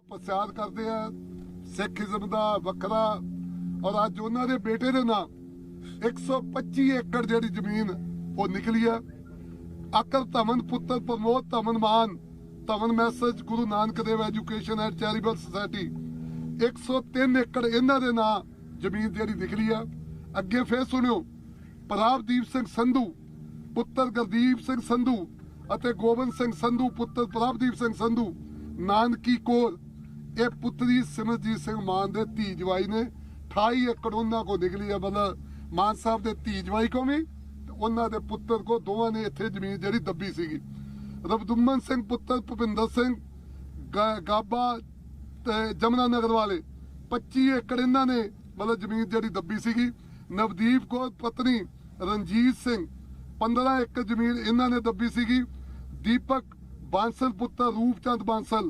प्रचार करते हैं सिखिज्म का वखरा और अज उन्होंने बेटे के नाम 125 एकड़ जी जमीन वो निकली है। अकल धमन पुत्र प्रमोद धमन मान धमन message Guru Nanak Dev education and charitable society 103 एकड़ इन्हों के नाम जमीन जी निकली है। अगे फिर सुनियो प्रभदीप सिंह संधू पुत्र गुरदीप सिंह संधू ਅਤੇ गोबिंद सिंह संधू पुत्र प्रभदीप सिंह संधू नानकी कोर ये पुत्री सिमरजीत सिंह मान के धी जवाई ने 28 एकड़ उन्होंने को निकली है। मतलब मान साहब के धी जवाई को भी उन्होंने पुत्र को दोवां ने इत्थे जमीन जी दबी सी। रवदुमन सिंह पुत्र भुपिंदर सिंह गाबा जमुना नगर वाले 25 एकड़ इन्होंने मतलब जमीन जी दबी सी। नवदीप कौर पत्नी रणजीत सिंह 15 एकड़ जमीन इन्होंने दबी सी। दीपक बांसल पुत्र रूपचंद बांसल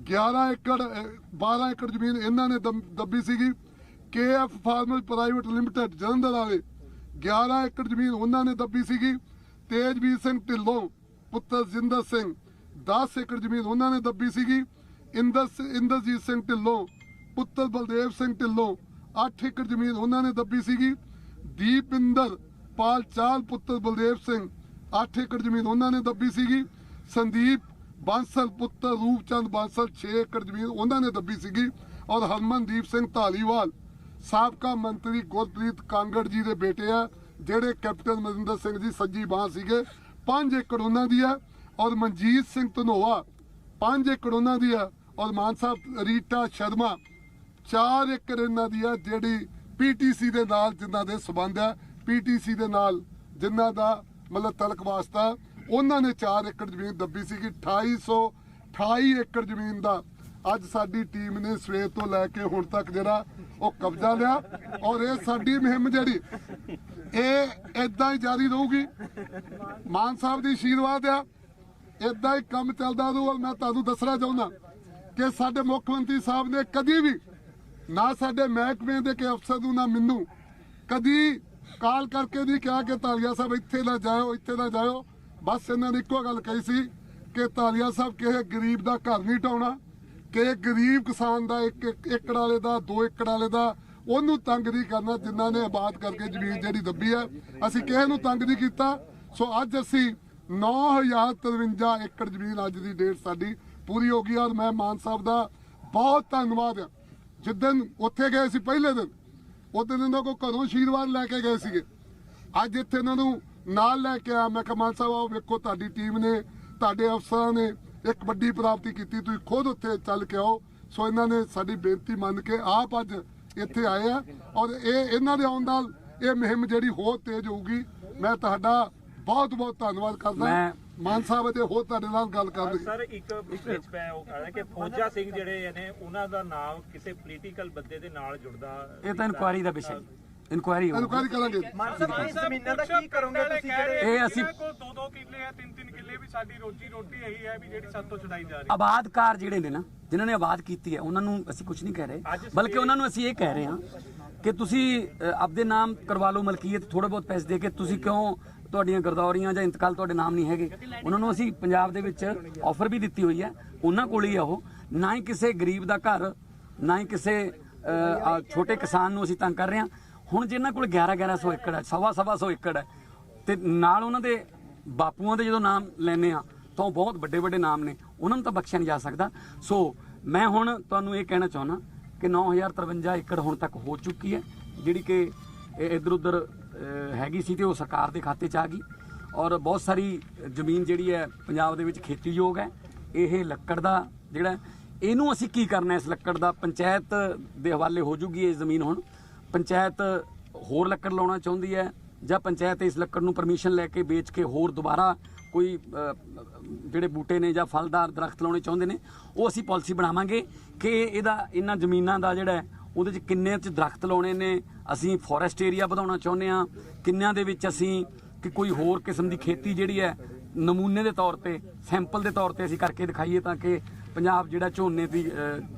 12 एकड़ जमीन इन्होंने दबी सी। KF farmer private limited Jalandhar वाले 11 एकड़ जमीन उन्होंने दबी सी। तेजवीर सिंह ढिल्लों पुत्र जिंदर सिंह 10 एकड़ जमीन उन्होंने दबी सी। इंदरजीत सिंह ढिल्लों पुत्र बलदेव सिंह ढिल्लों 8 एकड़ जमीन उन्होंने दबी सी। दीपिंदर पाल चाल पुत्र बलदेव सिंह 8 एकड़ जमीन उन्होंने दबी सी। संदीप बांसल पुत्र रूपचंद बांसल 6 एकड़ जमीन उन्होंने दबी सी। और हरमनदीप सिंह धालीवाल साबका मंत्री गुरप्रीत कांगड़ जी के बेटे है जेडे कैप्टन अमरिंदर सिंह जी सज्जी बांह सीगे 5 एकड़ उन्होंने दी है। और मनजीत सिंह धनोआ 5 एकड़ उन्होंने दी है। और मान साहब रीटा शर्मा 4 एकड़ इन्हों दी है जी PTC के नाल जिन्हों के संबंध है PTC के नाल जिन्हों का मतलब तलक वास्ता उन्होंने 4 एकड़ जमीन दबी सी। 2828 एकड़ जमीन का अज साडी टीम ने सवेर तो लैके हुण तक जरा वो कब्जा लिया। और ये साडी मुहिम जी इदा ही जारी रहूगी। मान साहब की आशीर्वाद आ इदा ही काम चलता रहू। और मैं तुहानू दसना चाहुंदा कि साडे मुख्यमंत्री साहब ने कभी भी ना साडे महकमे दे के अफसर नूं ना मैनू कभी काल करके नहीं कहा कि धालिया साहब इत्थे ना जाओ इत्थे ना जाओ। बस इन्होंने इक्को गल कही सी कि धालिया साहब किसी गरीब का घर नहीं ढाउणा कि गरीब किसान का 1 एकड़ वाले का 2 एकड़ वाले का उन्होंने तंग नहीं करना जिन्हों ने आबाद करके जमीन जी दबी है। असी किसी को तंग नहीं किया। सो अज असी 9053 एकड़ जमीन अज की डेट साडी पूरी हो गई। और मैं मान साहब का बहुत धन्यवाद है। जिदन उत्थे गए सी पहले दिन उस दिन इन्होंने को घरों आशीर्वाद लैके गए थे। अज इत्थे इन्होंने नाल लैके आया। मैं कहा मान साहब आओ वेखो तुहाडी टीम ने तुहाडे अफसरां ने एक वड्डी प्राप्ति की तुसीं खुद उत्थे चल के आओ। सो इन्होंने साडी बेनती मन के आप अज इत्थे आए हैं। और ये इन्हां दे आउण नाल ये मुहिम जिहड़ी होर तेज होगी। मैं तुहाडा बहुत बहुत धन्नवाद करदा। मान साहब अजे होर तुहाडे नाल गल कर सर एक विच मैं ਉਹ कहदा कि फौजा सिंह ਜਿਹੜੇ ਨੇ ਉਹਨਾਂ ਦਾ ਨਾਮ ਕਿਸੇ ਪੋਲੀਟੀਕਲ ਬੰਦੇ ਦੇ ਨਾਲ ਜੁੜਦਾ ਇਹ ਤਾਂ ਇਨਕੁਆਇਰੀ ਦਾ ਵਿਸ਼ਾ ਇਨਕੁਆਇਰੀ ਕਰਾਂਗੇ। ਜ਼ਮੀਨਾਂ ਦਾ ਕੀ ਕਰੋਗੇ ਤੁਸੀਂ ਜਿਹੜੇ ਇਹ ਅਸੀਂ ਕੋਲ 2-2 ਕਿੱਲੇ ਆ 3-3 ਕਿੱਲੇ ਵੀ ਸਾਡੀ ਰੋਟੀ ਇਹੀ ਹੈ ਵੀ ਜਿਹੜੀ ਸਾਤੋਂ ਛਡਾਈ ਜਾ ਰਹੀ ਆਬਾਦਕਾਰ ਜਿਹੜੇ ਨੇ ਨਾ ਜਿਨ੍ਹਾਂ ਨੇ ਆਬਾਦ ਕੀਤੀ ਹੈ ਉਹਨਾਂ ਨੂੰ ਅਸੀਂ ਕੁਝ ਨਹੀਂ ਕਹਿ ਰਹੇ ਬਲਕਿ ਉਹਨਾਂ ਨੂੰ ਅਸੀਂ ਇਹ ਕਹਿ ਰਹੇ ਹਾਂ ਕਿ ਤੁਸੀਂ ਆਪਦੇ ਨਾਮ ਕਰਵਾ ਲਓ ਮਲਕੀਅਤ ਥੋੜੇ ਬਹੁਤ ਪੈਸੇ ਦੇ ਕੇ ਤੁਸੀਂ ਕਿਉਂ ਤੁਹਾਡੀਆਂ ਗਰਦੌਰੀਆਂ ਜਾਂ ਇੰਤਕਾਲ ਤੁਹਾਡੇ ਨਾਮ ਨਹੀਂ ਹੈਗੇ। ਉਹਨਾਂ ਨੂੰ ਅਸੀਂ ਪੰਜਾਬ ਦੇ ਵਿੱਚ ਆਫਰ ਵੀ ਦਿੱਤੀ ਹੋਈ ਹੈ। ਉਹਨਾਂ ਕੋਲ ਹੀ ਆ ਉਹ ਨਾ ਹੀ ਕਿਸੇ ਗਰੀਬ ਦਾ ਘਰ ਨਾ ਹੀ ਕਿਸੇ ਛੋਟੇ ਕਿਸਾਨ ਨੂੰ ਅਸੀਂ ਤੰਗ ਕਰ ਰਹੇ ਹਾਂ। ਹੁਣ ਜਿਨ੍ਹਾਂ ਕੋਲ 1100 ਏਕੜ ਹੈ 1.25 ਏਕੜ ਹੈ ਤੇ ਨਾਲ ਉਹਨਾਂ ਦੇ ਬਾਪੂਆਂ ਦੇ ਜਦੋਂ ਨਾਮ ਲੈਣੇ ਆ ਤਾਂ ਬਹੁਤ ਵੱਡੇ ਵੱਡੇ ਨਾਮ ਨੇ ਉਹਨਾਂ ਨੂੰ ਤਾਂ ਬਖਸ਼ਿਆ ਨਹੀਂ ਜਾ ਸਕਦਾ। ਸੋ ਮੈਂ ਹੁਣ ਤੁਹਾਨੂੰ ਇਹ ਕਹਿਣਾ ਚਾਹੁੰਦਾ ਕਿ 9053 ਏਕੜ ਹੁਣ ਤੱਕ ਹੋ ਚੁੱਕੀ ਹੈ ਜਿਹੜੀ ਕਿ ਇੱਧਰ ਉੱਧਰ हैगी सी तो सरकार के खाते च आ गई। और बहुत सारी जमीन जिहड़ी है पंजाब दे विच खेतीयोग है। ये लक्कड़ का जिहड़ा इनू असीं की करना इस लक्कड़ का पंचायत दे हवाले हो जूगी। ये जमीन हुण पंचायत होर लक्कड़ लाउणा चाहुंदी है जां पंचायत इस लक्कड़ नूं परमिशन लैके बेच के होर दोबारा कोई जिहड़े बूटे ने जां फलदार दरख्त लाउणे चाहुंदे ने वो असीं पॉलिसी बनावांगे कि इहदा इन्हां जमीनां दा जिहड़ा ਉਹਦੇ 'ਚ ਕਿੰਨੇ 'ਚ ਦਰਖਤ ਲਾਉਣੇ ਨੇ। ਅਸੀਂ ਫੋਰੈਸਟ ਏਰੀਆ ਵਧਾਉਣਾ ਚਾਹੁੰਦੇ ਹਾਂ। ਕਿੰਨਿਆਂ ਦੇ ਵਿੱਚ ਅਸੀਂ ਕਿ ਕੋਈ ਹੋਰ ਕਿਸਮ ਦੀ ਖੇਤੀ ਜਿਹੜੀ ਹੈ ਨਮੂਨੇ ਦੇ ਤੌਰ ਤੇ ਸੈਂਪਲ ਦੇ ਤੌਰ ਤੇ ਅਸੀਂ ਕਰਕੇ ਦਿਖਾਈਏ ਤਾਂ ਕਿ ਪੰਜਾਬ ਜਿਹੜਾ ਝੋਨੇ ਦੀ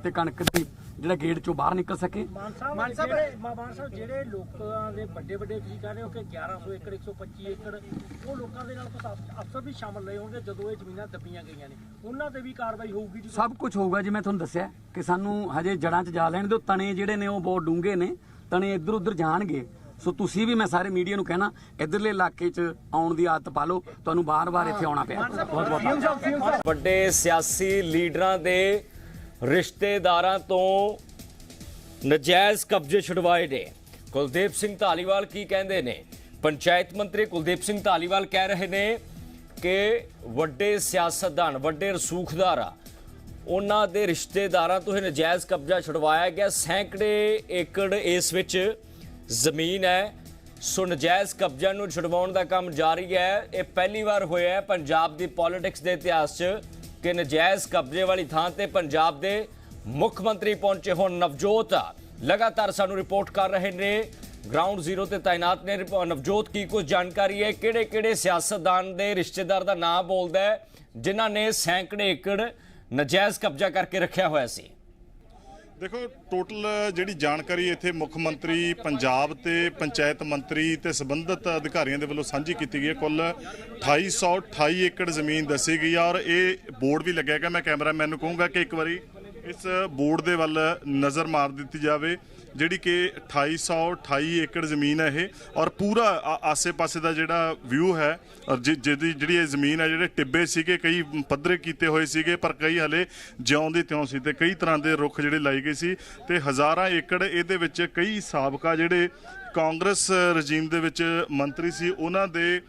ਤੇ ਕਣਕ ਦੀ ਜਿਹੜਾ ਗੇਟ ਚੋਂ ਬਾਹਰ ਨਿਕਲ ਸਕੇ। ਮਾਨ ਸਾਹਿਬ ਜਿਹੜੇ ਲੋਕਾਂ ਦੇ ਵੱਡੇ ਤੁਸੀਂ ਕਹ ਰਹੇ ਹੋ ਕਿ 1100 ਏਕੜ 125 ਏਕੜ ਉਹ ਲੋਕਾਂ ਦੇ ਨਾਲ ਕੁਝ ਅਫਸਰ ਵੀ ਸ਼ਾਮਲ ਰਹੇ ਹੋਣਗੇ ਜਦੋਂ ਇਹ ਜ਼ਮੀਨਾਂ ਦੱਬੀਆਂ ਗਈਆਂ ਨੇ, ਉਹਨਾਂ ਤੇ ਵੀ ਕਾਰਵਾਈ ਹੋਊਗੀ ਜੀ? ਸਭ ਕੁਝ ਹੋਊਗਾ ਜੀ। ਮੈਂ ਤੁਹਾਨੂੰ ਦੱਸਿਆ ਕਿ ਸਾਨੂੰ ਹਜੇ ਜੜ੍ਹਾਂ 'ਚ ਜਾ ਲੈਣ ਦਿਓ। ਤਣੇ ਜਿਹੜੇ ਨੇ ਉਹ ਬਹੁਤ ਡੂੰਘੇ ਨੇ, ਤਣੇ ਇੱਧਰ ਉੱਧਰ ਜਾਣਗੇ। ਸੋ ਤੁਸੀਂ ਵੀ, ਮੈਂ ਸਾਰੇ ਮੀਡੀਆ ਨੂੰ ਕਹਿਣਾ, ਇੱਧਰਲੇ ਇਲਾਕੇ 'ਚ ਆਉਣ ਦੀ ਆਦਤ ਪਾ ਲਓ, ਤੁਹਾਨੂੰ ਬਾਰ-ਬਾਰ ਇੱਥੇ ਆਉਣਾ ਪਿਆ। ਵੱਡੇ ਸਿਆਸੀ ਲੀਡਰਾਂ ਦੇ ਰਿਸ਼ਤੇਦਾਰਾਂ ਤੋਂ ਨਜਾਇਜ਼ ਕਬਜ਼ੇ ਛੁਡਵਾਏ ਨੇ। ਕੁਲਦੀਪ ਸਿੰਘ ਧਾਲੀਵਾਲ ਕੀ ਕਹਿੰਦੇ ਨੇ? ਪੰਚਾਇਤ ਮੰਤਰੀ ਕੁਲਦੀਪ ਸਿੰਘ ਧਾਲੀਵਾਲ ਕਹਿ ਰਹੇ ਨੇ ਕਿ ਵੱਡੇ ਸਿਆਸਤਦਾਨ, ਵੱਡੇ ਰਸੂਖਦਾਰ ਆ, ਉਹਨਾਂ ਦੇ ਰਿਸ਼ਤੇਦਾਰਾਂ ਤੋਂ ਇਹ ਨਜਾਇਜ਼ ਕਬਜ਼ਾ ਛੁਡਵਾਇਆ ਗਿਆ। ਸੈਂਕੜੇ ਏਕੜ ਇਸ ਵਿੱਚ ਜ਼ਮੀਨ ਹੈ। ਸੋ ਨਜਾਇਜ਼ ਕਬਜ਼ਾ ਨੂੰ ਛੁਡਵਾਉਣ ਦਾ ਕੰਮ ਜਾਰੀ ਹੈ। ਇਹ ਪਹਿਲੀ ਵਾਰ ਹੋਇਆ ਹੈ ਪੰਜਾਬ ਦੀ ਪੋਲਿਟਿਕਸ ਦੇ ਇਤਿਹਾਸ 'ਚ ਕਿ ਨਜਾਇਜ਼ ਕਬਜ਼ੇ ਵਾਲੀ ਥਾਂ ਤੇ ਪੰਜਾਬ ਦੇ ਮੁੱਖ ਮੰਤਰੀ ਪਹੁੰਚੇ ਹੋਣ। ਨਵਜੋਤ ਲਗਾਤਾਰ ਸਾਨੂੰ ਰਿਪੋਰਟ ਕਰ ਰਹੇ ਨੇ, ਗਰਾਊਂਡ ਜ਼ੀਰੋ ਤੇ ਤਾਇਨਾਤ ਨੇ। ਨਵਜੋਤ, ਕੀ ਕੁਝ ਜਾਣਕਾਰੀ ਹੈ? ਕਿਹੜੇ ਸਿਆਸਤਦਾਨ ਦੇ ਰਿਸ਼ਤੇਦਾਰ ਦਾ ਨਾਮ ਬੋਲਦਾ ਹੈ ਜਿਨ੍ਹਾਂ ਨੇ ਸੈਂਕੜੇ ਏਕੜ ਨਜਾਇਜ਼ ਕਬਜ਼ਾ ਕਰਕੇ ਰੱਖਿਆ ਹੋਇਆ ਸੀ? ਦੇਖੋ, ਟੋਟਲ ਜਿਹੜੀ ਜਾਣਕਾਰੀ ਇੱਥੇ ਮੁੱਖ ਮੰਤਰੀ ਪੰਜਾਬ ਤੇ ਪੰਚਾਇਤ ਮੰਤਰੀ ਤੇ ਸੰਬੰਧਿਤ ਅਧਿਕਾਰੀਆਂ ਦੇ ਵੱਲੋਂ ਸਾਂਝੀ ਕੀਤੀ ਗਈ ਹੈ। ਕੁੱਲ 2828 ਏਕੜ ਜ਼ਮੀਨ ਦੱਸੀ ਗਈ ਆ ਔਰ ਇਹ ਬੋਰਡ ਵੀ ਲੱਗਿਆ ਗਿਆ। ਮੈਂ ਕੈਮਰਾਮੈਨ ਨੂੰ ਕਹੂੰਗਾ ਕਿ ਇੱਕ ਵਾਰੀ ਇਸ ਬੋਰਡ ਦੇ ਵੱਲ ਨਜ਼ਰ ਮਾਰ ਦਿੱਤੀ ਜਾਵੇ, ਜਿਹੜੀ ਕਿ 2828 ਏਕੜ ਜ਼ਮੀਨ ਹੈ ਇਹ, ਔਰ ਪੂਰਾ ਆਸੇ-ਪਾਸੇ ਦਾ ਜਿਹੜਾ ਵਿਊ ਹੈ ਔਰ ਜਿਹੜੀ ਇਹ ਜ਼ਮੀਨ ਹੈ, ਜਿਹੜੇ ਟਿੱਬੇ ਸੀਗੇ ਕਈ ਪੱਧਰੇ ਕੀਤੇ ਹੋਏ ਸੀਗੇ ਪਰ ਕਈ ਹਲੇ ਜਿਉਂ ਦੇ ਤਿਉਂ ਸੀ ਤੇ ਕਈ ਤਰ੍ਹਾਂ ਦੇ ਰੁੱਖ ਜਿਹੜੇ ਲਾਏ ਗਏ ਸੀ ਤੇ ਹਜ਼ਾਰਾਂ ਏਕੜ ਇਹਦੇ ਵਿੱਚ ਕਈ ਸਾਬਕਾ ਜਿਹੜੇ ਕਾਂਗਰਸ ਰਜੀਮ ਦੇ ਵਿੱਚ ਮੰਤਰੀ ਸੀ ਉਹਨਾਂ ਦੇ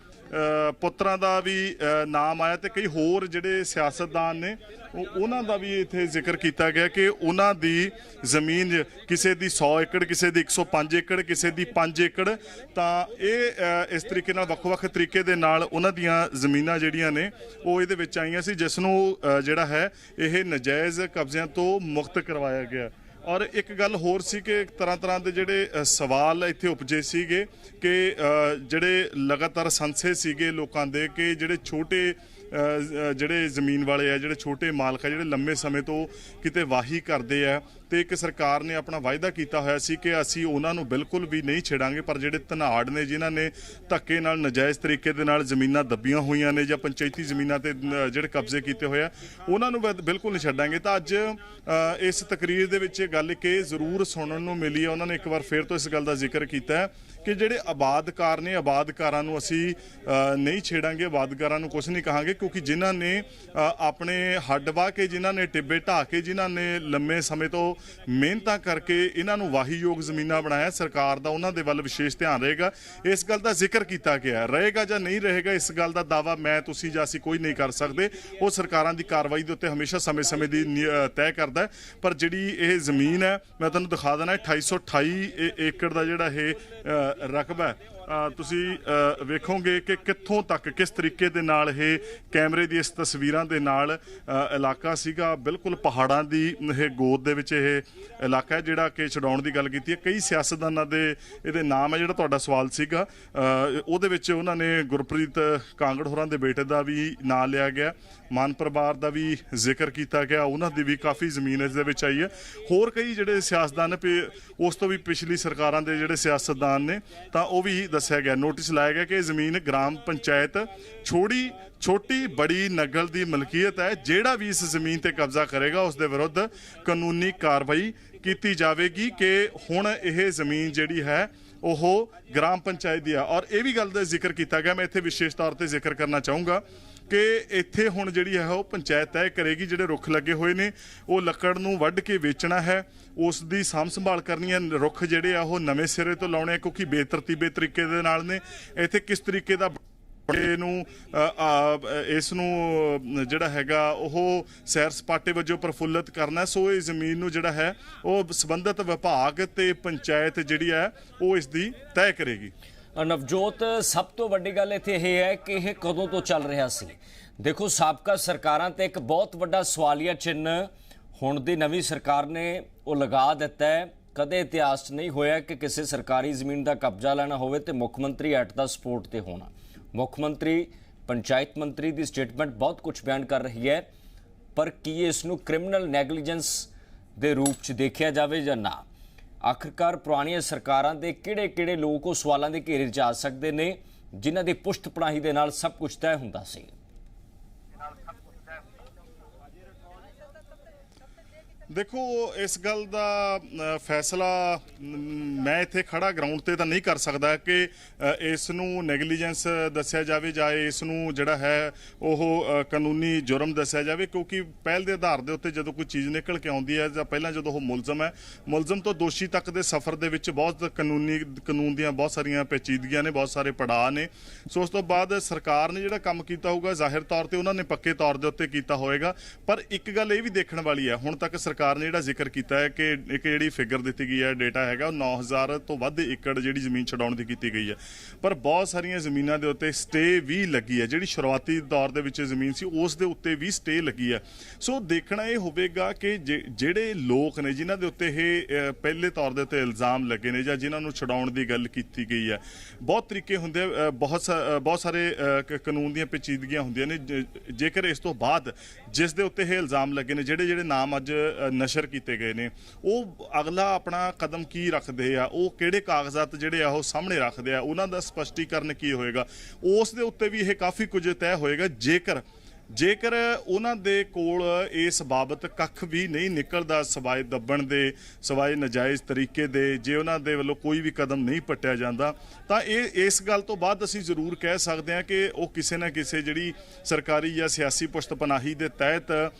ਪੁੱਤਰਾਂ ਦਾ ਵੀ ਨਾਮ ਆਇਆ ਤੇ ਕਈ ਹੋਰ ਜਿਹੜੇ ਸਿਆਸਤਦਾਨ ਨੇ ਉਹਨਾਂ ਦਾ ਵੀ ਇੱਥੇ ਜ਼ਿਕਰ ਕੀਤਾ ਗਿਆ ਕਿ ਉਹਨਾਂ ਦੀ ਜ਼ਮੀਨ ਕਿਸੇ ਦੀ 100 ਏਕੜ, ਕਿਸੇ ਦੀ 105 ਏਕੜ, ਕਿਸੇ ਦੀ 5 ਏਕੜ। ਤਾਂ ਇਹ ਇਸ ਤਰੀਕੇ ਨਾਲ ਵੱਖ-ਵੱਖ ਤਰੀਕੇ ਦੇ ਨਾਲ ਉਹਨਾਂ ਦੀਆਂ ਜ਼ਮੀਨਾਂ ਜਿਹੜੀਆਂ ਨੇ ਉਹ ਇਹਦੇ ਵਿੱਚ ਆਈਆਂ ਸੀ, ਜਿਸ ਨੂੰ ਜਿਹੜਾ ਹੈ ਇਹ ਨਜਾਇਜ਼ ਕਬਜ਼ਿਆਂ ਤੋਂ ਮੁਕਤ ਕਰਵਾਇਆ ਗਿਆ। ਔਰ ਇੱਕ ਗੱਲ ਹੋਰ ਸੀ ਕਿ ਤਰ੍ਹਾਂ ਦੇ ਜਿਹੜੇ ਸਵਾਲ ਇੱਥੇ ਉਪਜੇ ਸੀਗੇ ਕਿ ਜਿਹੜੇ ਲਗਾਤਾਰ ਸੰਸੇ ਸੀਗੇ ਲੋਕਾਂ ਦੇ ਕਿ ਜਿਹੜੇ ਛੋਟੇ ਜਿਹੜੇ ਜ਼ਮੀਨ ਵਾਲੇ ਆ, ਜਿਹੜੇ ਛੋਟੇ ਮਾਲਕ ਆ, ਜਿਹੜੇ ਲੰਮੇ ਸਮੇਂ ਤੋਂ ਕਿਤੇ ਵਾਹੀ ਕਰਦੇ ਆ ਤੇ ਇੱਕ ਸਰਕਾਰ ਨੇ ਆਪਣਾ ਵਾਅਦਾ ਕੀਤਾ ਹੋਇਆ ਸੀ ਕਿ ਅਸੀਂ ਉਹਨਾਂ ਨੂੰ ਬਿਲਕੁਲ ਵੀ ਨਹੀਂ ਛੇੜਾਂਗੇ, ਪਰ ਜਿਹੜੇ ਧਨਾੜ ਨੇ ਜਿਨ੍ਹਾਂ ਨੇ ਧੱਕੇ ਨਾਲ ਨਜਾਇਜ਼ ਤਰੀਕੇ ਦੇ ਨਾਲ ਜ਼ਮੀਨਾਂ ਦੱਬੀਆਂ ਹੋਈਆਂ ਨੇ ਜਾਂ ਪੰਚਾਇਤੀ ਜ਼ਮੀਨਾਂ ਤੇ ਜਿਹੜੇ ਕਬਜ਼ੇ ਕੀਤੇ ਹੋਏ ਆ ਉਹਨਾਂ ਨੂੰ ਬਿਲਕੁਲ ਨਹੀਂ ਛੱਡਾਂਗੇ। ਤਾਂ ਅੱਜ ਇਸ ਤਕਰੀਰ ਦੇ ਵਿੱਚ ਇਹ ਗੱਲ ਕਿ ਜ਼ਰੂਰ ਸੁਣਨ ਨੂੰ ਮਿਲੀ ਹੈ। ਉਹਨਾਂ ਨੇ ਇੱਕ ਵਾਰ ਫਿਰ ਤੋਂ ਇਸ ਗੱਲ ਦਾ ਜ਼ਿਕਰ ਕੀਤਾ ਕਿ ਜਿਹੜੇ ਆਬਾਦਕਾਰ ਨੇ, ਆਬਾਦਕਾਰਾਂ ਨੂੰ ਅਸੀਂ ਨਹੀਂ ਛੇੜਾਂਗੇ, ਆਬਾਦਕਾਰਾਂ ਨੂੰ ਕੁਝ ਨਹੀਂ ਕਹਾਂਗੇ, ਕਿਉਂਕਿ ਜਿਨ੍ਹਾਂ ਨੇ ਆਪਣੇ ਹੱਡ ਵਾਹ ਕੇ, ਜਿਨ੍ਹਾਂ ਨੇ ਟਿੱਬੇ ਢਾਹ ਕੇ, ਜਿਨ੍ਹਾਂ ਨੇ ਲੰਮੇ ਸਮੇਂ ਤੋਂ ਮਿਹਨਤਾਂ ਕਰਕੇ ਇਹਨਾਂ ਨੂੰ ਵਾਹੀਯੋਗ ਜ਼ਮੀਨਾਂ ਬਣਾਇਆ, ਸਰਕਾਰ ਦਾ ਉਹਨਾਂ ਦੇ ਵੱਲ ਵਿਸ਼ੇਸ਼ ਧਿਆਨ ਰਹੇਗਾ। ਇਸ ਗੱਲ ਦਾ ਜ਼ਿਕਰ ਕੀਤਾ ਗਿਆ। ਰਹੇਗਾ ਜਾਂ ਨਹੀਂ ਰਹੇਗਾ ਇਸ ਗੱਲ ਦਾ ਦਾਅਵਾ ਮੈਂ, ਤੁਸੀਂ ਜਾਂ ਅਸੀਂ ਕੋਈ ਨਹੀਂ ਕਰ ਸਕਦੇ। ਉਹ ਸਰਕਾਰਾਂ ਦੀ ਕਾਰਵਾਈ ਦੇ ਉੱਤੇ ਹਮੇਸ਼ਾ ਸਮੇਂ-ਸਮੇਂ ਦੀ ਤੈਅ ਕਰਦਾ ਹੈ। ਪਰ ਜਿਹੜੀ ਇਹ ਜ਼ਮੀਨ ਹੈ ਮੈਂ ਤੁਹਾਨੂੰ ਦਿਖਾ ਦੇਣਾ, 2828 ਏਕੜ ਦਾ ਜਿਹੜਾ ਇਹ ਰਕਬਾ ਤੁਸੀਂ ਵੇਖੋਗੇ ਕਿ ਕਿੱਥੋਂ ਤੱਕ ਕਿਸ ਤਰੀਕੇ ਦੇ ਨਾਲ ਇਹ ਕੈਮਰੇ ਦੀ ਇਸ ਤਸਵੀਰਾਂ ਦੇ ਨਾਲ ਇਲਾਕਾ ਸੀਗਾ। ਬਿਲਕੁਲ ਪਹਾੜਾਂ ਦੀ ਇਹ ਗੋਦ ਦੇ ਵਿੱਚ ਇਹ ਇਲਾਕਾ ਹੈ ਜਿਹੜਾ ਕਿ ਛਡਾਉਣ ਦੀ ਗੱਲ ਕੀਤੀ ਹੈ। ਕਈ ਸਿਆਸਤਦਾਨਾਂ ਦੇ ਇਹਦੇ ਨਾਮ ਹੈ, ਜਿਹੜਾ ਤੁਹਾਡਾ ਸਵਾਲ ਸੀਗਾ ਉਹਦੇ ਵਿੱਚ ਉਹਨਾਂ ਨੇ ਗੁਰਪ੍ਰੀਤ ਕਾਂਗੜ ਹੋਰਾਂ ਦੇ ਬੇਟੇ ਦਾ ਵੀ ਨਾਂ ਲਿਆ ਗਿਆ, ਮਾਨ ਪਰਿਵਾਰ ਦਾ ਵੀ ਜ਼ਿਕਰ ਕੀਤਾ ਗਿਆ, ਉਹਨਾਂ ਦੀ ਵੀ ਕਾਫੀ ਜ਼ਮੀਨ ਇਸ ਦੇ ਵਿੱਚ ਆਈ ਹੈ। ਹੋਰ ਕਈ ਜਿਹੜੇ ਸਿਆਸਤਦਾਨ ਉਸ ਤੋਂ ਵੀ ਪਿਛਲੀ ਸਰਕਾਰਾਂ ਦੇ ਜਿਹੜੇ ਸਿਆਸਤਦਾਨ ਨੇ ਤਾਂ ਉਹ ਵੀ ਦੱਸਿਆ ਗਿਆ, ਨੋਟਿਸ ਲਾਇਆ ਗਿਆ ਕਿ ਇਹ ਜ਼ਮੀਨ ਗ੍ਰਾਮ ਪੰਚਾਇਤ ਛੋਟੀ ਬੜੀ ਨਗਲ ਦੀ ਮਲਕੀਅਤ ਹੈ। ਜਿਹੜਾ ਵੀ ਇਸ ਜ਼ਮੀਨ ਤੇ ਕਬਜ਼ਾ ਕਰੇਗਾ ਉਸ ਦੇ ਵਿਰੁੱਧ ਕਾਨੂੰਨੀ ਕਾਰਵਾਈ ਕੀਤੀ ਜਾਵੇਗੀ ਕਿ ਹੁਣ ਇਹ ਜ਼ਮੀਨ ਜਿਹੜੀ ਹੈ ਉਹ ਗ੍ਰਾਮ ਪੰਚਾਇਤ ਦੀ ਆ। ਔਰ ਇਹ ਵੀ ਗੱਲ ਦਾ ਜ਼ਿਕਰ ਕੀਤਾ ਗਿਆ, ਮੈਂ ਇੱਥੇ ਵਿਸ਼ੇਸ਼ ਤੌਰ ਤੇ ਜ਼ਿਕਰ ਕਰਨਾ ਚਾਹੂੰਗਾ ਕਿ ਇੱਥੇ ਹੁਣ ਜਿਹੜੀ ਹੈ ਉਹ ਪੰਚਾਇਤ ਤੈਅ ਕਰੇਗੀ ਜਿਹੜੇ ਰੁੱਖ ਲੱਗੇ ਹੋਏ ਨੇ ਉਹ ਲੱਕੜ ਨੂੰ ਵੱਢ ਕੇ ਵੇਚਣਾ ਹੈ, ਉਸ ਦੀ ਸਾਂਭ ਸੰਭਾਲ ਕਰਨੀ ਹੈ। ਰੁੱਖ ਜਿਹੜੇ ਆ ਉਹ ਨਵੇਂ ਸਿਰੇ ਤੋਂ ਲਾਉਣੇ ਆ ਕਿਉਂਕਿ ਬੇਤਰਤੀਬੇ ਤਰੀਕੇ ਦੇ ਨਾਲ ਨੇ। ਇੱਥੇ ਕਿਸ ਤਰੀਕੇ ਦਾ ਇਸ ਨੂੰ ਜਿਹੜਾ ਹੈਗਾ ਉਹ ਸੈਰ ਸਪਾਟੇ ਵਜੋਂ ਪ੍ਰਫੁੱਲਤ ਕਰਨਾ। ਸੋ ਇਹ ਜ਼ਮੀਨ ਨੂੰ ਜਿਹੜਾ ਹੈ ਉਹ ਸੰਬੰਧਿਤ ਵਿਭਾਗ ਤੇ ਪੰਚਾਇਤ ਜਿਹੜੀ ਹੈ ਉਹ ਇਸ ਦੀ ਤੈਅ ਕਰੇਗੀ। ਨਵਜੋਤ, ਸਭ ਤੋਂ ਵੱਡੀ ਗੱਲ ਇੱਥੇ ਇਹ ਹੈ ਕਿ ਇਹ ਕਦੋਂ ਤੋਂ ਚੱਲ ਰਿਹਾ ਸੀ? ਦੇਖੋ, ਸਾਬਕਾ ਸਰਕਾਰਾਂ ਤੇ ਇੱਕ ਬਹੁਤ ਵੱਡਾ ਸਵਾਲੀਆ ਚਿੰਨ੍ਹ ਹੁਣ ਦੀ ਨਵੀਂ ਸਰਕਾਰ ਨੇ ਉਹ ਲਗਾ ਦਿੱਤਾ ਹੈ। ਕਦੇ ਇਤਿਹਾਸ 'ਚ ਨਹੀਂ ਹੋਇਆ ਕਿ ਕਿਸੇ ਸਰਕਾਰੀ ਜ਼ਮੀਨ ਦਾ ਕਬਜ਼ਾ ਲੈਣਾ ਹੋਵੇ ਤੇ ਮੁੱਖ ਮੰਤਰੀ ਐਟ ਦਾ ਸਪੋਰਟ ਤੇ ਹੋਣਾ। ਮੁੱਖ ਮੰਤਰੀ ਪੰਚਾਇਤ ਮੰਤਰੀ ਦੀ ਸਟੇਟਮੈਂਟ ਬਹੁਤ ਕੁਝ ਬਿਆਨ ਕਰ ਰਹੀ ਹੈ, ਪਰ ਕੀ ਇਸ ਨੂੰ ਕ੍ਰਿਮੀਨਲ ਨੈਗਲੀਜੈਂਸ ਦੇ ਰੂਪ 'ਚ ਦੇਖਿਆ ਜਾਵੇ ਜਾਂ ਨਾ। ਆਖਰਕਾਰ ਪੁਰਾਣੀਆਂ ਸਰਕਾਰਾਂ ਦੇ ਕਿਹੜੇ ਲੋਕ ਉਹ ਸਵਾਲਾਂ ਦੇ ਘੇਰੇ 'ਚ ਆ ਸਕਦੇ ਨੇ ਜਿਨ੍ਹਾਂ ਦੀ ਪੁਸ਼ਤ ਪਨਾਹੀ ਦੇ ਨਾਲ ਸਭ ਕੁਝ ਤੈਅ ਹੁੰਦਾ ਸੀ। ਦੇਖੋ ਇਸ ਗੱਲ ਦਾ ਫੈਸਲਾ ਮੈਂ ਇੱਥੇ ਖੜਾ ਗਰਾਊਂਡ ਤੇ ਤਾਂ ਨਹੀਂ ਕਰ ਸਕਦਾ ਕਿ ਇਸ ਨੂੰ ਨੈਗਲੀਜੈਂਸ ਦੱਸਿਆ ਜਾਵੇ ਜਾਂ ਇਸ ਨੂੰ ਜਿਹੜਾ ਹੈ ਉਹ ਕਾਨੂੰਨੀ ਜੁਰਮ ਦੱਸਿਆ ਜਾਵੇ, ਕਿਉਂਕਿ ਪਹਿਲ ਦੇ ਆਧਾਰ ਦੇ ਉੱਤੇ ਜਦੋਂ ਕੋਈ ਚੀਜ਼ ਨਿਕਲ ਕੇ ਆਉਂਦੀ ਹੈ ਜਾਂ ਪਹਿਲਾਂ ਜਦੋਂ ਉਹ ਮੁਲਜ਼ਮ ਹੈ, ਮੁਲਜ਼ਮ ਤੋਂ ਦੋਸ਼ੀ ਤੱਕ ਦੇ ਸਫ਼ਰ ਦੇ ਵਿੱਚ ਬਹੁਤ ਕਾਨੂੰਨ ਦੀਆਂ ਬਹੁਤ ਸਾਰੀਆਂ ਪੇਚੀਦਗੀਆਂ ਨੇ, ਬਹੁਤ ਸਾਰੇ ਪੜਾਅ ਨੇ। ਸੋ ਉਸ ਤੋਂ ਬਾਅਦ ਸਰਕਾਰ ਨੇ ਜਿਹੜਾ ਕੰਮ ਕੀਤਾ ਹੋਊਗਾ ਜ਼ਾਹਿਰ ਤੌਰ ਤੇ ਉਹਨਾਂ ਨੇ ਪੱਕੇ ਤੌਰ ਦੇ ਉੱਤੇ ਕੀਤਾ ਹੋਏਗਾ। ਪਰ ਇੱਕ ਗੱਲ ਇਹ ਵੀ ਦੇਖਣ ਵਾਲੀ ਹੈ, ਹੁਣ ਤੱਕ ਸਰਕਾਰ ਨੇ ਜਿਹੜਾ ਜ਼ਿਕਰ ਕੀਤਾ ਹੈ ਕਿ ਇੱਕ ਜਿਹੜੀ ਫਿਗਰ ਦਿੱਤੀ ਗਈ ਹੈ, ਡੇਟਾ ਹੈਗਾ, ਉਹ 9000 ਤੋਂ ਵੱਧ ਏਕੜ ਜਿਹੜੀ ਜ਼ਮੀਨ ਛਡਾਉਣ ਦੀ ਕੀਤੀ ਗਈ ਹੈ। ਪਰ ਬਹੁਤ ਸਾਰੀਆਂ ਜ਼ਮੀਨਾਂ ਦੇ ਉੱਤੇ ਸਟੇ ਵੀ ਲੱਗੀ ਹੈ, ਜਿਹੜੀ ਸ਼ੁਰੂਆਤੀ ਦੌਰ ਦੇ ਵਿੱਚ ਜ਼ਮੀਨ ਸੀ ਉਸ ਦੇ ਉੱਤੇ ਵੀ ਸਟੇ ਲੱਗੀ ਹੈ। ਸੋ ਦੇਖਣਾ ਇਹ ਹੋਵੇਗਾ ਕਿ ਜਿਹੜੇ ਲੋਕ ਨੇ ਜਿਨ੍ਹਾਂ ਦੇ ਉੱਤੇ ਇਹ ਪਹਿਲੇ ਤੌਰ ਦੇ ਉੱਤੇ ਇਲਜ਼ਾਮ ਲੱਗੇ ਨੇ ਜਾਂ ਜਿਨ੍ਹਾਂ ਨੂੰ ਛਡਾਉਣ ਦੀ ਗੱਲ ਕੀਤੀ ਗਈ ਹੈ, ਬਹੁਤ ਤਰੀਕੇ ਹੁੰਦੇ, ਬਹੁਤ ਸਾਰੇ ਕਾਨੂੰਨ ਦੀਆਂ ਪੇਚੀਦਗੀਆਂ ਹੁੰਦੀਆਂ ਨੇ। ਜੇਕਰ ਇਸ ਤੋਂ ਬਾਅਦ ਜਿਸ ਦੇ ਉੱਤੇ ਇਹ ਇਲਜ਼ਾਮ ਲੱਗੇ ਨੇ, ਜਿਹੜੇ ਨਾਮ ਅੱਜ ਨਸ਼ਰ ਕੀਤੇ ਗਏ ਨੇ, ਉਹ ਅਗਲਾ ਆਪਣਾ ਕਦਮ ਕੀ ਰੱਖਦੇ ਆ, ਉਹ ਕਿਹੜੇ ਕਾਗਜ਼ਾਤ ਜਿਹੜੇ ਆ ਉਹ ਸਾਹਮਣੇ ਰੱਖਦੇ ਆ, ਉਹਨਾਂ ਦਾ ਸਪਸ਼ਟੀਕਰਨ ਕੀ ਹੋਏਗਾ, ਉਸ ਦੇ ਉੱਤੇ ਵੀ ਇਹ ਕਾਫੀ ਕੁਝ ਤੈਅ ਹੋਏਗਾ। ਜੇਕਰ ਉਹਨਾਂ ਦੇ ਕੋਲ ਇਸ ਬਾਬਤ ਕੱਖ ਵੀ ਨਹੀਂ ਨਿਕਲਦਾ ਸਵਾਏ ਦੱਬਣ ਦੇ, ਸਵਾਏ ਨਜਾਇਜ਼ ਤਰੀਕੇ ਦੇ, ਜੇ ਉਹਨਾਂ ਦੇ ਵੱਲੋਂ ਕੋਈ ਵੀ ਕਦਮ ਨਹੀਂ ਪੱਟਿਆ ਜਾਂਦਾ, ਤਾਂ ਇਸ ਗੱਲ ਤੋਂ ਬਾਅਦ ਅਸੀਂ ਜ਼ਰੂਰ ਕਹਿ ਸਕਦੇ ਹਾਂ ਕਿ ਉਹ ਕਿਸੇ ਨਾ ਕਿਸੇ ਜਿਹੜੀ ਸਰਕਾਰੀ ਜਾਂ ਸਿਆਸੀ ਪੁਸ਼ਤ ਪਨਾਹੀ ਦੇ ਤਹਿਤ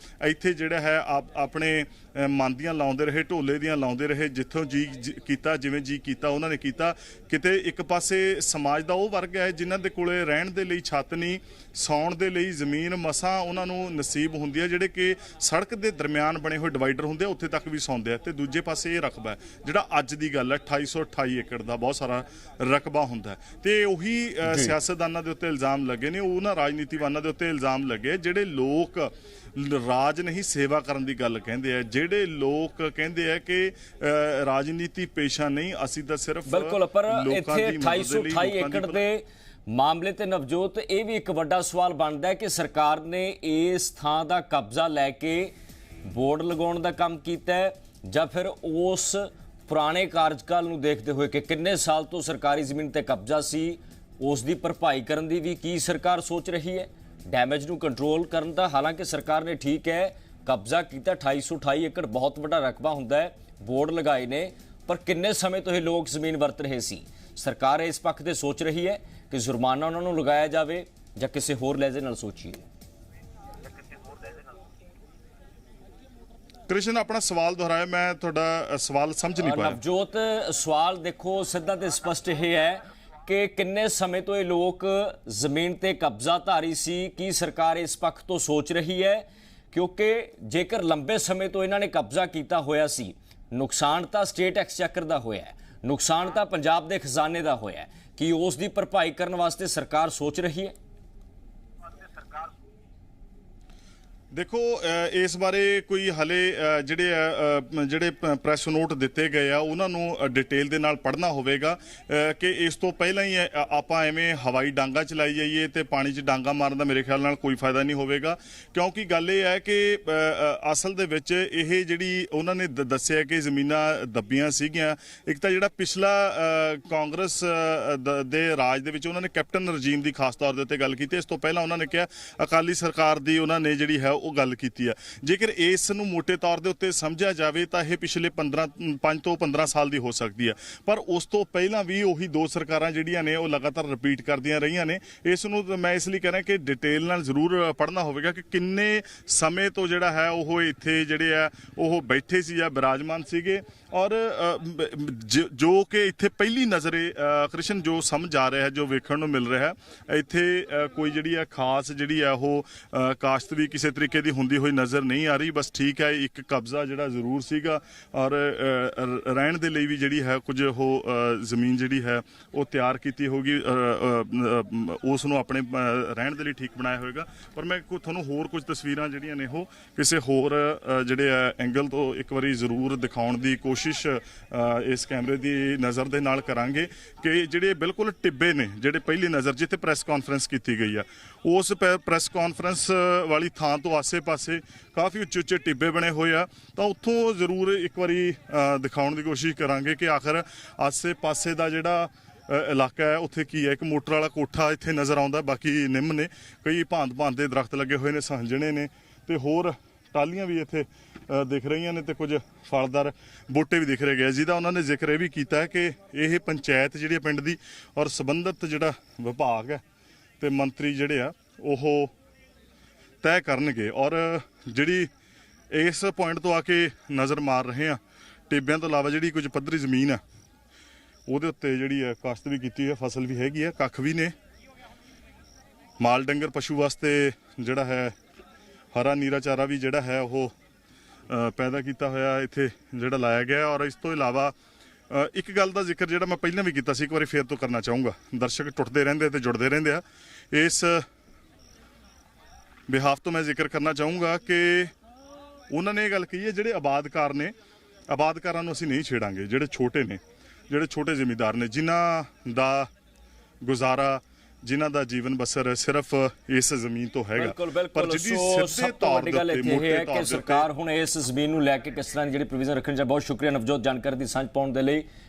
ਇੱਥੇ ਜਿਹੜਾ ਹੈ ਆਪਣੇ ਮਨ ਦੀਆਂ ਲਾਉਂਦੇ ਰਹੇ, ਢੋਲੇ ਦੀਆਂ ਲਾਉਂਦੇ ਰਹੇ, ਜਿੱਥੋਂ ਜੀ ਕੀਤਾ, ਜਿਵੇਂ ਜੀ ਕੀਤਾ ਉਹਨਾਂ ਨੇ ਕੀਤਾ। ਕਿਤੇ ਇੱਕ ਪਾਸੇ ਸਮਾਜ ਦਾ ਉਹ ਵਰਗ ਹੈ ਜਿਨ੍ਹਾਂ ਦੇ ਕੋਲੇ ਰਹਿਣ ਦੇ ਲਈ ਛੱਤ ਨਹੀਂ, ਸੌਣ ਦੇ ਲਈ ਜ਼ਮੀਨ ਮਸਾਂ ਉਹਨਾਂ ਨੂੰ ਨਸੀਬ ਹੁੰਦੀ ਹੈ, ਜਿਹੜੇ ਕਿ ਸੜਕ ਦੇ ਦਰਮਿਆਨ ਬਣੇ ਹੋਏ ਡਿਵਾਈਡਰ ਹੁੰਦੇ ਆ, ਉੱਥੇ ਤੱਕ ਵੀ ਸੌਂਦੇ ਆ। ਤੇ ਦੂਜੇ ਪਾਸੇ ਇਹ ਰਕਬਾ ਜਿਹੜਾ ਅੱਜ ਦੀ ਗੱਲ ਹੈ 2828 ਏਕੜ ਦਾ ਬਹੁਤ ਸਾਰਾ ਰਕਬਾ ਹੁੰਦਾ। ਤੇ ਉਹੀ ਸਿਆਸਤਦਾਨਾਂ ਦੇ ਉੱਤੇ ਇਲਜ਼ਾਮ ਲੱਗੇ ਨੇ, ਉਹਨਾਂ ਰਾਜਨੀਤੀਵਾਨਾਂ ਦੇ ਉੱਤੇ ਇਲਜ਼ਾਮ ਲੱਗੇ ਜਿਹੜੇ ਲੋਕ ਰਾਜ ਨਹੀਂ ਸੇਵਾ ਕਰਨ ਦੀ ਗੱਲ ਕਹਿੰਦੇ ਆ, ਜਿਹੜੇ ਲੋਕ ਕਹਿੰਦੇ ਆ ਕਿ ਰਾਜਨੀਤੀ ਪੇਸ਼ਾ ਨਹੀਂ, ਅਸੀਂ ਤਾਂ ਸਿਰਫ ਬਿਲਕੁਲ। ਪਰ ਇੱਥੇ 2828 ਏਕੜ ਦੇ ਮਾਮਲੇ ਤੇ ਨਵਜੋਤ ਇਹ ਵੀ ਇੱਕ ਵੱਡਾ ਸਵਾਲ ਬਣਦਾ ਹੈ ਕਿ ਸਰਕਾਰ ਨੇ ਇਸ ਥਾਂ ਦਾ ਕਬਜ਼ਾ ਲੈ ਕੇ ਬੋਰਡ ਲਗਾਉਣ ਦਾ ਕੰਮ ਕੀਤਾ ਹੈ ਜਾਂ ਫਿਰ ਉਸ ਪੁਰਾਣੇ ਕਾਰਜਕਾਲ ਨੂੰ ਦੇਖਦੇ ਹੋਏ ਕਿ ਕਿੰਨੇ ਸਾਲ ਤੋਂ ਸਰਕਾਰੀ ਜ਼ਮੀਨ ਤੇ ਕਬਜ਼ਾ ਸੀ, ਉਸ ਦੀ ਭਰਪਾਈ ਕਰਨ ਦੀ ਵੀ ਕੀ ਸਰਕਾਰ ਸੋਚ ਰਹੀ ਹੈ, ਡੈਮੇਜ ਨੂੰ ਕੰਟਰੋਲ ਕਰਨ ਦਾ। ਹਾਲਾਂਕਿ ਸਰਕਾਰ ਨੇ ਠੀਕ ਹੈ ਕਬਜ਼ਾ ਕੀਤਾ, 2828 ਏਕੜ ਬਹੁਤ ਵੱਡਾ ਰਕਬਾ ਹੁੰਦਾ ਹੈ, ਬੋਰਡ ਲਗਾਏ ਨੇ, ਪਰ ਕਿੰਨੇ ਸਮੇਂ ਤੋਂ ਇਹ ਲੋਕ ਜ਼ਮੀਨ ਵਰਤ ਰਹੇ ਸੀ। ਸਰਕਾਰ ਇਸ ਪੱਖ ਤੇ ਸੋਚ ਰਹੀ ਹੈ ਕਿ ਜੁਰਮਾਨਾ ਉਹਨਾਂ ਨੂੰ ਲਗਾਇਆ ਜਾਵੇ ਜਾਂ ਕਿਸੇ ਹੋਰ ਲਹਿਜ਼ੇ ਨਾਲ ਸੋਚੀਏ। ਕ੍ਰਿਸ਼ਨ ਆਪਣਾ ਸਵਾਲ ਦੁਹਰਾਇਆ, ਮੈਂ ਤੁਹਾਡਾ ਸਵਾਲ ਸਮਝ ਨਹੀਂ ਪਾਇਆ। ਨਵਜੋਤ ਸਵਾਲ ਦੇਖੋ ਸਿੱਧਾ ਤੇ ਸਪਸ਼ਟ ਇਹ ਹੈ ਕਿ ਕਿੰਨੇ ਸਮੇਂ ਤੋਂ ਇਹ ਲੋਕ ਜ਼ਮੀਨ ਤੇ ਕਬਜ਼ਾਧਾਰੀ ਸੀ, ਕੀ ਸਰਕਾਰ ਇਸ ਪੱਖ ਤੋਂ ਸੋਚ ਰਹੀ ਹੈ? ਕਿਉਂਕਿ ਜੇਕਰ ਲੰਬੇ ਸਮੇਂ ਤੋਂ ਇਹਨਾਂ ਨੇ ਕਬਜ਼ਾ ਕੀਤਾ ਹੋਇਆ ਸੀ, ਨੁਕਸਾਨ ਤਾਂ ਸਟੇਟ ਐਕਸਚੇਕਰ ਦਾ ਹੋਇਆ ਹੈ, ਨੁਕਸਾਨ ਤਾਂ ਪੰਜਾਬ ਦੇ ਖਜ਼ਾਨੇ ਦਾ ਹੋਇਆ ਹੈ, ਕੀ ਉਸ ਦੀ ਭਰਪਾਈ ਕਰਨ ਵਾਸਤੇ ਸਰਕਾਰ ਸੋਚ ਰਹੀ ਹੈ? ਦੇਖੋ ਇਸ ਬਾਰੇ ਕੋਈ ਹਲੇ ਜਿਹੜੇ ਪ੍ਰੈਸ ਨੋਟ ਦਿੱਤੇ ਗਏ ਆ ਉਹਨਾਂ ਨੂੰ ਡਿਟੇਲ ਦੇ ਨਾਲ ਪੜ੍ਹਨਾ ਹੋਵੇਗਾ ਕਿ ਇਸ ਤੋਂ ਪਹਿਲਾਂ ਹੀ ਆਪਾਂ ਐਵੇਂ ਹਵਾਈ ਡਾਂਗਾ ਚਲਾਈ ਜਾਈਏ ਤੇ ਪਾਣੀ 'ਚ ਡਾਂਗਾ ਮਾਰਨ ਦਾ ਮੇਰੇ ਖਿਆਲ ਨਾਲ ਕੋਈ ਫਾਇਦਾ ਨਹੀਂ ਹੋਵੇਗਾ। ਕਿਉਂਕਿ ਗੱਲ ਇਹ ਹੈ ਕਿ ਅਸਲ ਦੇ ਵਿੱਚ ਇਹ ਜਿਹੜੀ ਉਹਨਾਂ ਨੇ ਦੱਸਿਆ ਕਿ ਜ਼ਮੀਨਾਂ ਦੱਬੀਆਂ ਸੀਗੀਆਂ, ਇੱਕ ਤਾਂ ਜਿਹੜਾ ਪਿਛਲਾ ਕਾਂਗਰਸ ਦੇ ਰਾਜ ਦੇ ਵਿੱਚ ਉਹਨਾਂ ਨੇ ਕੈਪਟਨ ਰਜੀਮ ਦੀ ਖਾਸ ਤੌਰ ਦੇ ਉੱਤੇ ਗੱਲ ਕੀਤੀ। ਇਸ ਤੋਂ ਪਹਿਲਾਂ ਉਹਨਾਂ ਨੇ ਕਿਹਾ ਅਕਾਲੀ ਸਰਕਾਰ ਦੀ ਉਹਨਾਂ ਨੇ ਜਿਹੜੀ ਹੈ ਉਹ ਗੱਲ ਕੀਤੀ ਹੈ। ਜੇਕਰ ਇਸ ਨੂੰ ਮੋٹے ਤੌਰ ਦੇ ਉੱਤੇ ਸਮਝਿਆ ਜਾਵੇ ਤਾਂ ਇਹ ਪਿਛਲੇ 5 ਤੋਂ 15 ਸਾਲ ਦੀ ਹੋ ਸਕਦੀ ਹੈ, ਪਰ ਉਸ ਤੋਂ ਪਹਿਲਾਂ ਵੀ ਉਹੀ ਦੋ ਸਰਕਾਰਾਂ ਜਿਹੜੀਆਂ ਨੇ ਉਹ ਲਗਾਤਾਰ ਰਿਪੀਟ ਕਰਦੀਆਂ ਰਹੀਆਂ ਨੇ। ਇਸ ਨੂੰ ਮੈਂ ਇਸ ਲਈ ਕਹਿ ਰਿਹਾ ਕਿ ਡਿਟੇਲ ਨਾਲ ਜ਼ਰੂਰ ਪੜ੍ਹਨਾ ਹੋਵੇਗਾ ਕਿ ਕਿੰਨੇ ਸਮੇਂ ਤੋਂ ਜਿਹੜਾ ਹੈ ਉਹ ਇੱਥੇ ਜਿਹੜੇ ਆ ਉਹ ਬੈਠੇ ਸੀ ਜਾਂ ਬਿਰਾਜਮਾਨ ਸੀਗੇ, ਔਰ ਜੋ ਕਿ ਇੱਥੇ ਪਹਿਲੀ ਨਜ਼ਰੇ ਕ੍ਰਿਸ਼ਨ ਜੋ ਸਮਝ ਆ ਰਿਹਾ ਹੈ, ਜੋ ਵੇਖਣ ਨੂੰ ਮਿਲ ਰਿਹਾ ਹੈ, ਇੱਥੇ ਕੋਈ ਜਿਹੜੀ ਆ ਖਾਸ ਜਿਹੜੀ ਆ ਉਹ ਕਾਸ਼ਤ ਵੀ ਕਿਸੇ ਤਰੀਕੇ ਦੀ ਹੁੰਦੀ ਹੋਈ ਨਜ਼ਰ ਨਹੀਂ ਆ ਰਹੀ। ਬਸ ਠੀਕ ਹੈ, ਇੱਕ ਕਬਜ਼ਾ ਜਿਹੜਾ ਜ਼ਰੂਰ ਸੀਗਾ ਔਰ ਰਹਿਣ ਦੇ ਲਈ ਵੀ ਜਿਹੜੀ ਹੈ ਕੁਝ ਉਹ ਜ਼ਮੀਨ ਜਿਹੜੀ ਹੈ ਉਹ ਤਿਆਰ ਕੀਤੀ ਹੋਗੀ, ਉਸ ਨੂੰ ਆਪਣੇ ਰਹਿਣ ਦੇ ਲਈ ਠੀਕ ਬਣਾਇਆ ਹੋਏਗਾ। ਪਰ ਮੈਂ ਤੁਹਾਨੂੰ ਹੋਰ ਕੁਝ ਤਸਵੀਰਾਂ ਜਿਹੜੀਆਂ ਨੇ ਉਹ ਕਿਸੇ ਹੋਰ ਜਿਹੜੇ ਐਂਗਲ ਤੋਂ ਇੱਕ ਵਾਰੀ ਜ਼ਰੂਰ ਦਿਖਾਉਣ ਦੀ ਕੋਸ਼ਿਸ਼ ਇਸ ਕੈਮਰੇ ਦੀ ਨਜ਼ਰ ਦੇ ਨਾਲ ਕਰਾਂਗੇ ਕਿ ਜਿਹੜੇ ਬਿਲਕੁਲ ਟਿੱਬੇ ਨੇ, ਜਿਹੜੇ ਪਹਿਲੀ ਨਜ਼ਰ ਜਿੱਥੇ ਪ੍ਰੈਸ ਕਾਨਫਰੰਸ ਕੀਤੀ ਗਈ ਆ, ਉਸ ਪ੍ਰੈਸ ਕਾਨਫਰੰਸ ਵਾਲੀ ਥਾਂ ਤੋਂ ਆਸੇ-ਪਾਸੇ ਕਾਫੀ ਉੱਚੇ ਟਿੱਬੇ ਬਣੇ ਹੋਏ ਆ, ਤਾਂ ਉੱਥੋਂ ਜ਼ਰੂਰ ਇੱਕ ਵਾਰੀ ਦਿਖਾਉਣ ਦੀ ਕੋਸ਼ਿਸ਼ ਕਰਾਂਗੇ ਕਿ ਆਖਰ ਆਸੇ-ਪਾਸੇ ਦਾ ਜਿਹੜਾ ਇਲਾਕਾ ਹੈ ਉੱਥੇ ਕੀ ਹੈ। ਇੱਕ ਮੋਟਰ ਵਾਲਾ ਕੋਠਾ ਇੱਥੇ ਨਜ਼ਰ ਆਉਂਦਾ, ਬਾਕੀ ਨਿੰਮ ਨੇ, ਕਈ ਭਾਂਤ ਦੇ ਦਰਖਤ ਲੱਗੇ ਹੋਏ ਨੇ, ਸਾਂਝਣੇ ਨੇ ਤੇ ਹੋਰ ਟਾਹਲੀਆਂ ਵੀ ਇੱਥੇ ਦਿਖ ਰਹੀਆਂ ਨੇ ਤੇ ਕੁਝ ਫਲਦਾਰ ਬੂਟੇ ਵੀ ਦਿਖ ਰਹੇ ਗਏ, ਜਿਹਦਾ ਉਹਨਾਂ ਨੇ ਜ਼ਿਕਰ ਇਹ ਵੀ ਕੀਤਾ ਹੈ ਕਿ ਇਹ ਪੰਚਾਇਤ ਜਿਹੜੀ ਹੈ ਪਿੰਡ ਦੀ ਔਰ ਸੰਬੰਧਿਤ ਜਿਹੜਾ ਵਿਭਾਗ ਹੈ ਤੇ ਮੰਤਰੀ ਜਿਹੜੇ ਆ ਉਹ ਤੈਅ ਕਰਨਗੇ। ਔਰ ਜਿਹੜੀ ਇਸ ਪੁਆਇੰਟ ਤੋਂ ਆ ਕੇ ਨਜ਼ਰ ਮਾਰ ਰਹੇ ਆ, ਟਿੱਬਿਆਂ ਤੋਂ ਇਲਾਵਾ ਜਿਹੜੀ ਕੁਝ ਪੱਧਰੀ ਜ਼ਮੀਨ ਆ ਉਹਦੇ ਉੱਤੇ ਜਿਹੜੀ ਹੈ ਕਾਸ਼ਤ ਵੀ ਕੀਤੀ ਹੈ, ਫਸਲ ਵੀ ਹੈਗੀ ਹੈ, ਕੱਖ ਵੀ ਨੇ, ਮਾਲ ਡੰਗਰ ਪਸ਼ੂ ਵਾਸਤੇ ਜਿਹੜਾ ਹੈ ਹਰਾ ਨੀਰਾ ਚਾਰਾ ਵੀ ਜਿਹੜਾ ਹੈ ਉਹ ਪੈਦਾ ਕੀਤਾ ਹੋਇਆ ਇੱਥੇ ਜਿਹੜਾ ਲਾਇਆ ਗਿਆ। ਔਰ ਇਸ ਤੋਂ ਇਲਾਵਾ ਇੱਕ ਗੱਲ ਦਾ ਜ਼ਿਕਰ ਜਿਹੜਾ ਮੈਂ ਪਹਿਲਾਂ ਵੀ ਕੀਤਾ ਸੀ, ਇੱਕ ਵਾਰੀ ਫੇਰ ਤੋਂ ਕਰਨਾ ਚਾਹੂੰਗਾ। ਦਰਸ਼ਕ ਟੁੱਟਦੇ ਰਹਿੰਦੇ ਤੇ ਜੁੜਦੇ ਰਹਿੰਦੇ ਆ, ਇਸ ਬਿਹਾਫ ਤੋਂ ਮੈਂ ਜ਼ਿਕਰ ਕਰਨਾ ਚਾਹੂੰਗਾ ਕਿ ਉਹਨਾਂ ਨੇ ਇਹ ਗੱਲ ਕਹੀ ਹੈ ਜਿਹੜੇ ਆਬਾਦਕਾਰ ਨੇ, ਆਬਾਦਕਾਰਾਂ ਨੂੰ ਅਸੀਂ ਨਹੀਂ ਛੇੜਾਂਗੇ। ਜਿਹੜੇ ਛੋਟੇ ਨੇ, ਜਿਹੜੇ ਛੋਟੇ ਜ਼ਿਮੀਂਦਾਰ ਨੇ, ਜਿਨ੍ਹਾਂ ਦਾ ਗੁਜ਼ਾਰਾ, ਜਿਨ੍ਹਾਂ ਦਾ ਜੀਵਨ ਬਸਰ ਸਿਰਫ ਇਸ ਜ਼ਮੀਨ ਤੋਂ ਹੈਗਾ। ਬਿਲਕੁਲ ਸਭ ਤੋਂ ਵੱਡੀ ਗੱਲ ਇੱਥੇ ਇਹ ਹੈ ਕਿ ਸਰਕਾਰ ਹੁਣ ਇਸ ਜ਼ਮੀਨ ਨੂੰ ਲੈ ਕੇ ਕਿਸ ਤਰ੍ਹਾਂ ਦੀ ਜਿਹੜੀ ਪ੍ਰੋਵੀਜ਼ਨ ਰੱਖਣੀ ਚਾਹੀਦੀ। ਬਹੁਤ ਸ਼ੁਕਰੀਆ ਨਵਜੋਤ ਜਾਣਕਾਰੀ ਦੀ ਸਾਂਝ ਪਾਉਣ ਦੇ ਲਈ।